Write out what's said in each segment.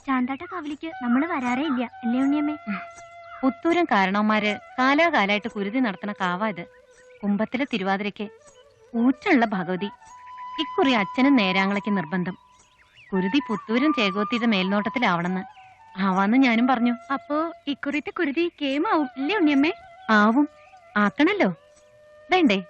ചാന്താട്ട കവലിക്ക് നമ്മള് വരാറേ ഇല്ല അല്ലേ ഉണ്ണിയമ്മേ? പുത്തൂരം കാരണവന്മാര് കാലാകാലായിട്ട് കുരുതി നടത്തുന്ന കാവാ ഇത്. കുംഭത്തിലെ തിരുവാതിരയ്ക്ക് ഊറ്റുള്ള ഭഗവതി. ഇക്കുറി അച്ഛനും നേരാങ്ങളയ്ക്ക് നിർബന്ധം. കുരുതി പുത്തൂരം ചേകോത്തിയുടെ മേൽനോട്ടത്തിലാവണമെന്ന്. ആവാന്ന് ഞാനും പറഞ്ഞു. അപ്പോ ഇക്കുറിത്തെ കുരുതി കേമാവും ഇല്ലേ ഉണ്ണിയമ്മേ? ആവും. ആക്കണല്ലോ. വേണ്ടേ?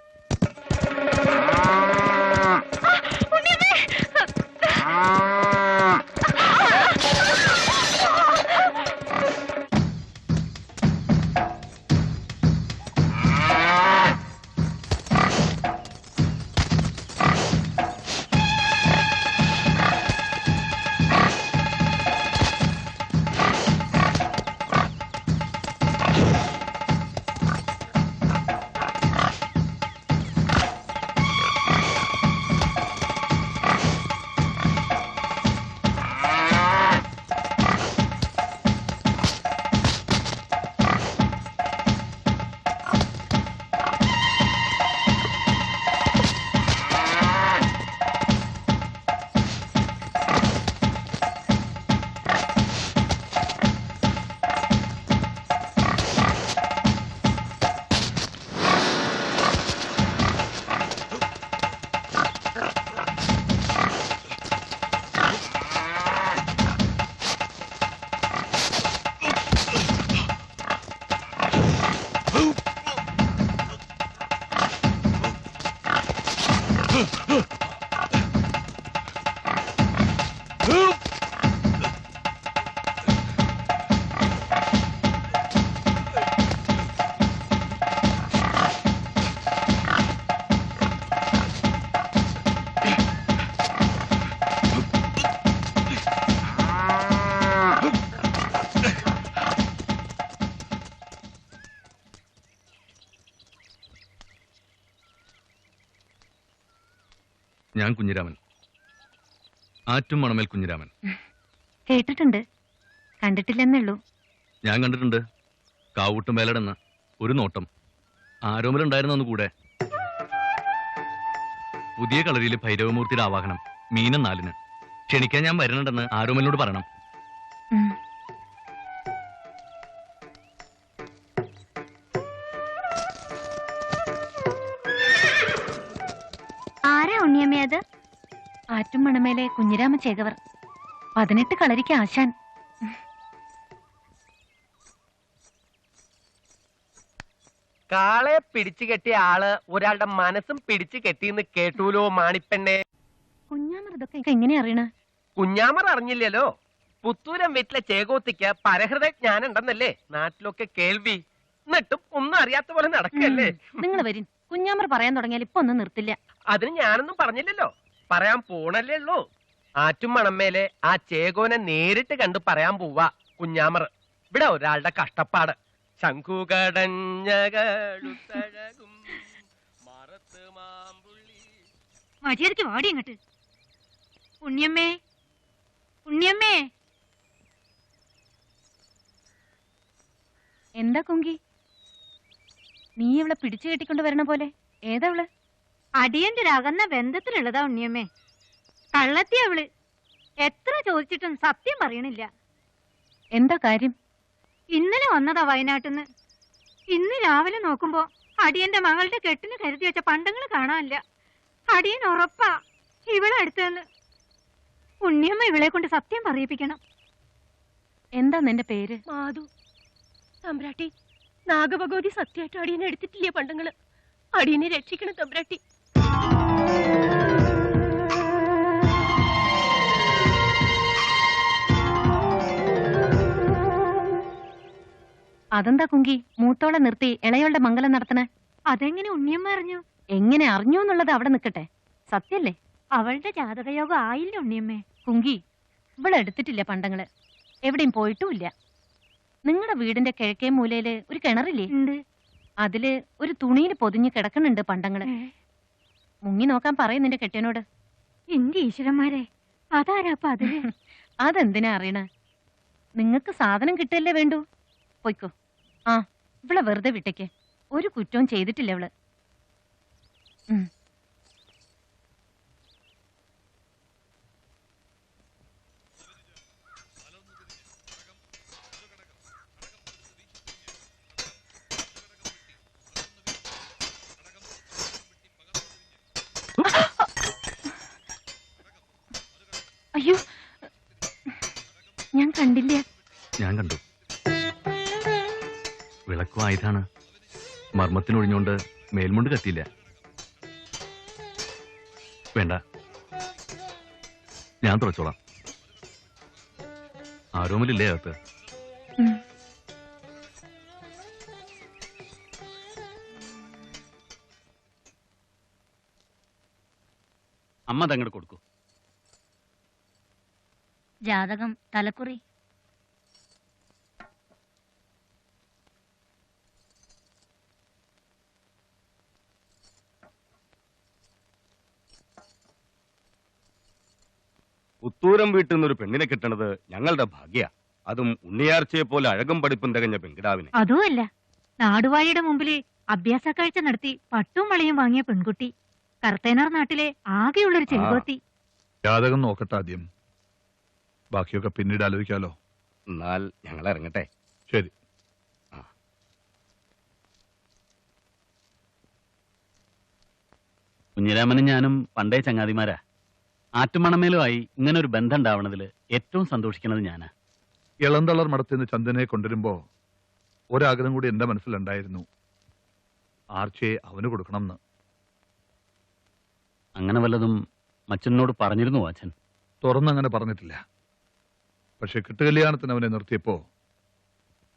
ഞാൻ കുഞ്ഞിരാമൻ, ആറ്റും മണമേൽ കുഞ്ഞിരാമൻ. കേട്ടിട്ടുണ്ട്, കണ്ടിട്ടില്ലെന്നുള്ളൂ. ഞാൻ കണ്ടിട്ടുണ്ട്. കാവൂട്ടും വേലടെന്ന് ഒരു നോട്ടം ആരോമലുണ്ടായിരുന്നു കൂടെ. പുതിയ കളരിയിലെ ഭൈരവമൂർത്തിയുടെ ആവാഹനം മീനം 4-ന്. ക്ഷണിക്കാൻ ഞാൻ വരുന്നുണ്ടെന്ന് ആരോമലിനോട് പറയണം. ആരാ ഉണ്ണിയമ്മേ അത്? ആറ്റും മണമേലെ കുഞ്ഞിരാമ ചേകവർ, 18 കളരിക്ക് ആശാൻ. കാളെ പിടിച്ചു കെട്ടിയ ആള് ഒരാളുടെ മനസ്സും പിടിച്ചു കെട്ടിന്ന് കേട്ടൂലോ മാണിപ്പെണ്ണെ. കുഞ്ഞാമർ ഇതൊക്കെ എങ്ങനെ അറിയണ? കുഞ്ഞാമർ അറിഞ്ഞില്ലല്ലോ. പുത്തൂരം വീട്ടിലെ ചേകോത്തിക്ക് പരഹൃദജ്ഞാനുണ്ടെന്നല്ലേ നാട്ടിലൊക്കെ കേൾവി. എന്നിട്ടും ഒന്നും അറിയാത്ത പോലെ നടക്കല്ലേ. നിങ്ങൾ വരും. കുഞ്ഞാമർ പറയാൻ തുടങ്ങിയാൽ ഇപ്പൊ ഒന്നും നിർത്തില്ല. അതിന് ഞാനൊന്നും പറഞ്ഞില്ലല്ലോ, പറയാൻ പോണല്ലേ ഉള്ളൂ. ആറ്റും മണമേലെ ആ ചേകോനെ നേരിട്ട് കണ്ടു പറയാൻ പോവാ കുഞ്ഞാമർ. ഇവിടെ ഒരാളുടെ കഷ്ടപ്പാട്. മര്യാദക്ക് വാടി അങ്ങട്ട്. ഉണ്ണിയമ്മേ, ഉണ്ണിയമ്മേ. എന്താ കുങ്കി, നീ ഇവളെ പിടിച്ചു കെട്ടിക്കൊണ്ട് വരണ പോലെ? ഏതാ അവള്? അടിയന്റെ അകന്ന ബന്ധത്തിലുള്ളതാ ഉണ്ണിയമ്മേ. കള്ളത്തി അവള്. എത്ര ചോദിച്ചിട്ടും സത്യം പറയണില്ല. എന്താ കാര്യം? ഇന്നലെ വന്നതാ വയനാട്ടിന്ന്. ഇന്ന് രാവിലെ നോക്കുമ്പോ അടിയന്റെ മകളുടെ കെട്ടിന് കരുതി വെച്ച പണ്ടങ്ങൾ കാണാനില്ല. അടിയൻ ഉറപ്പാ ഇവളെ അടുത്തെന്ന്. ഉണ്ണിയമ്മ ഇവളെ കൊണ്ട് സത്യം പറയിപ്പിക്കണം. എന്താ നിന്റെ പേര്? മാധു. തമ്പ്രാട്ടി, നാഗഭഗവതി സത്യമായിട്ട് അടിയനെ എടുത്തിട്ടില്ലേ പണ്ടങ്ങള്? അടിയനെ രക്ഷിക്കണം തമ്പ്രാട്ടി. അതെന്താ കുങ്കി മൂത്തോളെ നിർത്തി ഇളയോളുടെ മംഗലം നടത്തണേ? അതെങ്ങനെ ഉണ്ണിയമ്മ അറിഞ്ഞു? എങ്ങനെ അറിഞ്ഞു എന്നുള്ളത് അവിടെ നിൽക്കട്ടെ. സത്യല്ലേ? അവളുടെ ജാതകയോഗം ആയില്ല ഉണ്ണിയമ്മേ. കുങ്കി, ഇവളെടുത്തിട്ടില്ല പണ്ടങ്ങള്. എവിടെയും പോയിട്ടുമില്ല. നിങ്ങളുടെ വീടിന്റെ കിഴക്കേ മൂലയില് ഒരു കിണറില്ലേ? ഉണ്ട്. അതില് ഒരു തുണിയിൽ പൊതിഞ്ഞ് കിടക്കണുണ്ട് പണ്ടങ്ങള്. മുങ്ങി നോക്കാൻ പറയും നിന്റെ കെട്ടിയനോട്. എന്റെ ഈശ്വരന്മാരെ, അതാരാപ്പ അതില്? അതെന്തിനാ അറിയണ? നിങ്ങക്ക് സാധനം കിട്ടല്ലേ വേണ്ടു. പോയിക്കോ. ആ, ഇവളെ വെറുതെ വിട്ടേക്ക്. ഒരു കുറ്റവും ചെയ്തിട്ടില്ല ഇവള്. കണ്ടില്ല. ഞാൻ കണ്ടു. വിളക്കും ആയുധാണ്. മർമ്മത്തിനൊഴിഞ്ഞുകൊണ്ട് മേൽമുണ്ട് കത്തിയില്ല. വേണ്ട, ഞാൻ തുറച്ചോളാം. ആരോമലില്ലേ അകത്ത്? ഉം. അമ്മ അതങ്ങോട്ട് കൊടുക്കൂ. ജാതകം, തലക്കുറി. പുത്തൂരം വീട്ടിൽ നിന്നൊരു പെണ്ണിനെ കിട്ടണത് ഞങ്ങളുടെ ഭാഗ്യ. അതും ഉണ്ണിയാർച്ചയെ പോലെ അഴകും പഠിപ്പും തികഞ്ഞ പെൺകിടാവിനെ. അതുമല്ല, നാടുവാഴിയുടെ മുമ്പില് അഭ്യാസ കാഴ്ച നടത്തി പട്ടും വളയും വാങ്ങിയ പെൺകുട്ടി. കർത്തേനാർ നാട്ടിലെ ആകെയുള്ളൊരു ചെൽവത്തി. ജാതകം നോക്കട്ടെ ആദ്യം, ബാക്കിയൊക്കെ പിന്നീട് ആലോചിക്കാലോ. എന്നാൽ ഞങ്ങൾ ഇറങ്ങട്ടെ. ശരി. കുഞ്ഞിരാമനും ഞാനും പണ്ടേ ചങ്ങാതിമാരാ. ആറ്റുമണമേലുമായി ഇങ്ങനെ ഒരു ബന്ധം ഉണ്ടാവണതിൽ ഏറ്റവും സന്തോഷിക്കുന്നത് ഞാനാ. ഇളന്തളർ മടത്തിൽ നിന്ന് ചന്ദനെ കൊണ്ടുവരുമ്പോ ഒരാഗ്രഹം കൂടി എന്റെ മനസ്സിലുണ്ടായിരുന്നു, ആർച്ചയെ അവന് കൊടുക്കണം എന്ന്. അങ്ങനെ വല്ലതും മച്ചനോട് പറഞ്ഞിരുന്നു അച്ഛൻ? തുറന്നങ്ങനെ പറഞ്ഞിട്ടില്ല. പക്ഷെ കെട്ടുകല്യാണത്തിന് അവനെ നിർത്തിയപ്പോ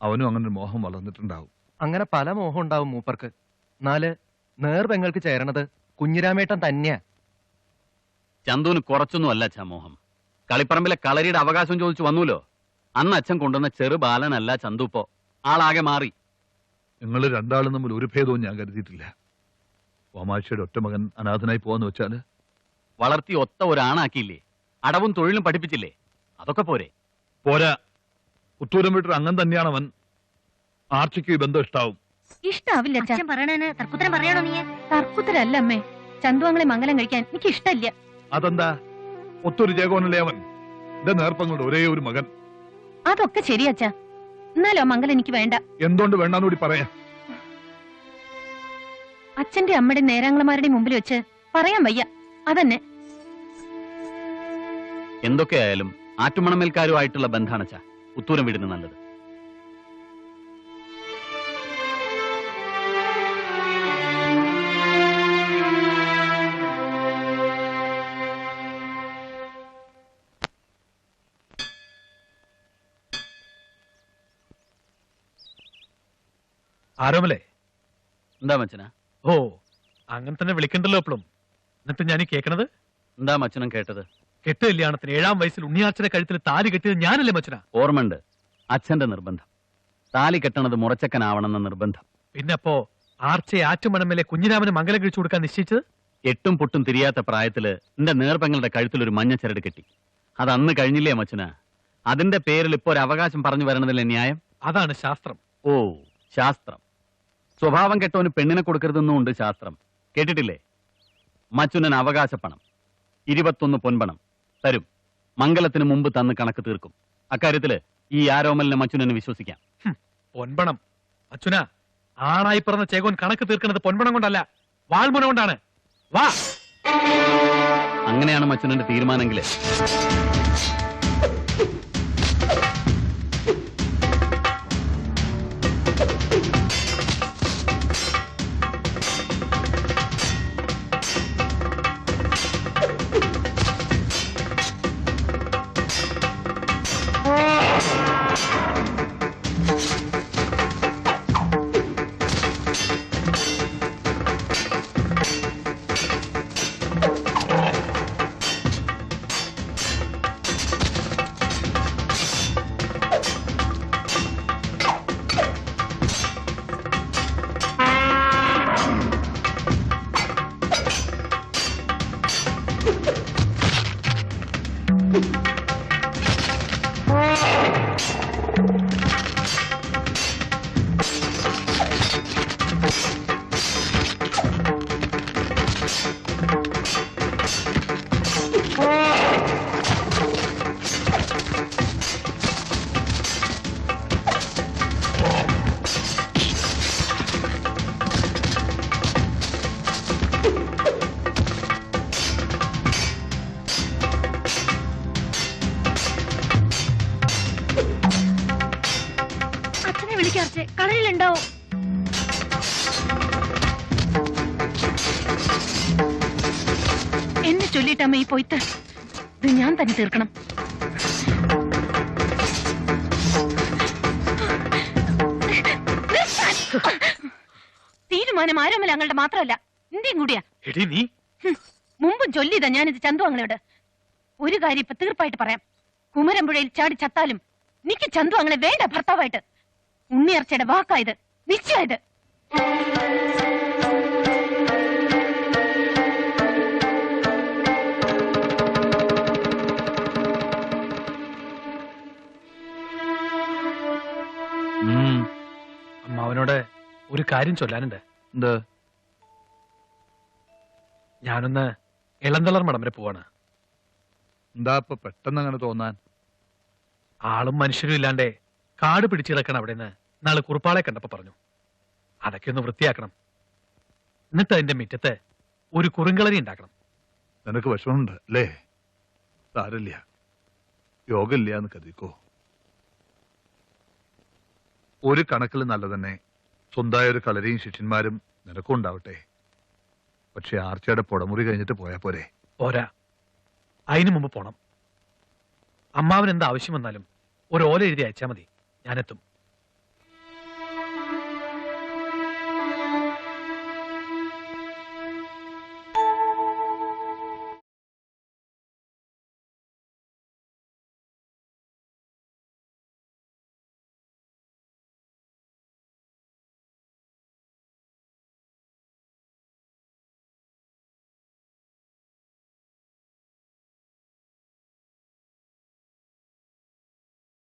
അവനും അങ്ങനെ ഒരു മോഹം വളർന്നിട്ടുണ്ടാവും. അങ്ങനെ പല മോഹം ഉണ്ടാവും മൂപ്പർക്ക്. എന്നാല് നേർബെങ്ങൾക്ക് ചേരണത് കുഞ്ഞിരാമേട്ടൻ തന്നെയാ. ചന്തുവിന് കുറച്ചൊന്നും അല്ല അച്ഛാ മോഹം. കളിപ്പറമ്പിലെ കളരിയുടെ അവകാശം ചോദിച്ചു വന്നൂലോ. അന്ന് അച്ഛൻ കൊണ്ടുവന്ന ചെറു ബാലനല്ല ചന്തു. ഇപ്പോ ആളാകെ മാറി. നിങ്ങൾ രണ്ടാളും തമ്മിൽ ഒരു ഭേദവും ഞാൻ കരുതിയിട്ടില്ല. ഓമാശയുടെ ഒറ്റ മകൻ അനാഥനായി പോവാന്ന് വെച്ചാല് വളർത്തി ഒത്ത ഒരാണാക്കിയില്ലേ, അടവും തൊഴിലും പഠിപ്പിച്ചില്ലേ, അതൊക്കെ പോരെ? പോരാ. പുത്തൂരം വീട്ടിൽ അങ്ങനെ തന്നെയാണ് അവൻ. ആർച്ചയ്ക്ക് ഈ ബന്ധം ഇഷ്ടാവും. ഇഷ്ടാവില്ല അച്ഛാ. അച്ഛൻ പറയണേന് തർക്കുത്തരം പറയണോ നീ? തർക്കുത്തരല്ല അമ്മേ, ചന്തുവങ്ങളെ മംഗലം കഴിക്കാൻ എനിക്ക് ഇഷ്ടമില്ല. അതെന്താ? ഒത്തൊരു ജേകോനല്ലേ അവൻ. എന്റെ നേർപ്പങ്ങളുടെ ഒരേ ഒരു മകൻ. അതൊക്കെ ശരിയച്ചാ, എന്നാലോ മംഗലം എനിക്ക് വേണ്ട. എന്തുകൊണ്ട് വേണ്ടാന്നൂടി പറയാ. അച്ഛന്റെ അമ്മയുടെ നേരാങ്ങളമാരുടെ മുമ്പിൽ വെച്ച് പറയാൻ വയ്യ, അതന്നെ. എന്തൊക്കെയായാലും ആറ്റുമണമേൽക്കാരുമായിട്ടുള്ള ബന്ധാണച്ചാ ഉത്തൂരം വിടുന്നത് നല്ലത്. ആരോമലേ? എന്താ മച്ചനാ? ഓ, അങ്ങനെ തന്നെ വിളിക്കണ്ടല്ലോ എപ്പോഴും. എന്നിട്ട് ഞാൻ കേൾക്കണത് എന്താ മച്ചനും കേട്ടത്? കെട്ട് കല്യാണത്തിന് 7-ാം വയസ്സിൽ ഉണ്ണിയാർച്ചയുടെ കഴുത്തിൽ താലി കെട്ടിയത് ഞാനല്ലേ മച്ചനാ? ഓർമ്മണ്ട്, അച്ഛന്റെ നിർബന്ധം. താലി കെട്ടണത് മുറച്ചക്കനാവണമെന്ന നിർബന്ധം. പിന്നപ്പോ ആർച്ചയെ ആറ്റുമണമേലെ കുഞ്ഞിരാമന് മംഗലം കഴിച്ചു കൊടുക്കാൻ നിശ്ചയിച്ചത്? എട്ടും പൊട്ടും തിരിയാത്ത പ്രായത്തില് എന്റെ നേർപ്പെങ്ങളുടെ കഴുത്തിൽ ഒരു മഞ്ഞ ചരട് കെട്ടി. അത് അന്ന് കഴിഞ്ഞില്ലേ മച്ചനാ? അതിന്റെ പേരിൽ ഇപ്പോ ഒരു അവകാശം പറഞ്ഞു വരണതല്ലേ ന്യായം? അതാണ് ശാസ്ത്രം. ഓ, ശാസ്ത്രം. സ്വഭാവം കെട്ടവന് പെണ്ണിനെ കൊടുക്കരുതെന്നും ഉണ്ട് ശാസ്ത്രം. കേട്ടിട്ടില്ലേ? മച്ചുനൻ അവകാശപ്പണം 21 പൊൻപണം തരും. മംഗലത്തിന് മുമ്പ് തന്ന് കണക്ക് തീർക്കും. അക്കാര്യത്തില് ഈ ആരോമലിനെ മച്ചുനന് വിശ്വസിക്കാം. പൊൻപണം അച്ഛനാ, ആണായി പിറന്ന ചേകോൻ കണക്ക് തീർക്കുന്നത് പൊൻപണം കൊണ്ടല്ല, വാൾമുന കൊണ്ടാണ്. വാ. അങ്ങനെയാണ് മച്ചുനന്റെ തീരുമാനമെങ്കില് ഉണ്ടാവും. എന്നെ ചൊല്ലിട്ടമ്മ ഈ പൊയ്ത്ത് ഇത് ഞാൻ തന്നെ തീർക്കണം. തീരുമാനം ആരോമല അങ്ങളുടെ മാത്രമല്ല ഇന്ത്യയും കൂടിയാ. എടി നീ മുമ്പും ചൊല്ലിയതാ ഞാനിത് ചന്തു അങ്ങളോട്. ഒരു കാര്യം ഇപ്പൊ തീർപ്പായിട്ട് പറയാം. കുമരമ്പുഴയിൽ ചാടി ചത്താലും എനിക്ക് ചന്തു അങ്ങളെ വേണ്ട ഭർത്താവായിട്ട്. ഉണ്ണിയർച്ചയുടെ വാക്കായത്, നിശ്ചയത്. അമ്മാവനോട് ഒരു കാര്യം ചൊല്ലാനുണ്ട്. എന്ത്? ഞാനൊന്ന് ഇളന്തളർ മഠം വരെ പോവാണ്. എന്താ ഇപ്പൊ പെട്ടെന്ന് അങ്ങനെ തോന്നാൻ? ആളും മനുഷ്യരും ഇല്ലാണ്ടേ കാട് പിടിച്ചു കിടക്കണം അവിടെന്ന് നാളെ കുറുപ്പാളെ കണ്ടപ്പോ പറഞ്ഞു. അതൊക്കെ ഒന്ന് വൃത്തിയാക്കണം. എന്നിട്ട് അതിന്റെ മുറ്റത്ത് ഒരു കുറുങ്കളരി ഉണ്ടാക്കണം. നിനക്ക് വിഷമമുണ്ട് അല്ലേ? സാരില്ല, യോഗമില്ല എന്ന് കരുതിക്കോ. ഒരു കണക്കിൽ നല്ല തന്നെ സ്വന്തമായ ഒരു കളരിയും ശിഷ്യന്മാരും നിനക്കും ഉണ്ടാവട്ടെ. പക്ഷെ ആർച്ചയുടെ പുടമുറി കഴിഞ്ഞിട്ട് പോയാ പോരെ? പോരാ, അതിനു മുമ്പ് പോണം. അമ്മാവൻ എന്താ ആവശ്യം വന്നാലും ഒരു ഓല എഴുതി അയച്ചാ മതി, ഞാനെത്തും.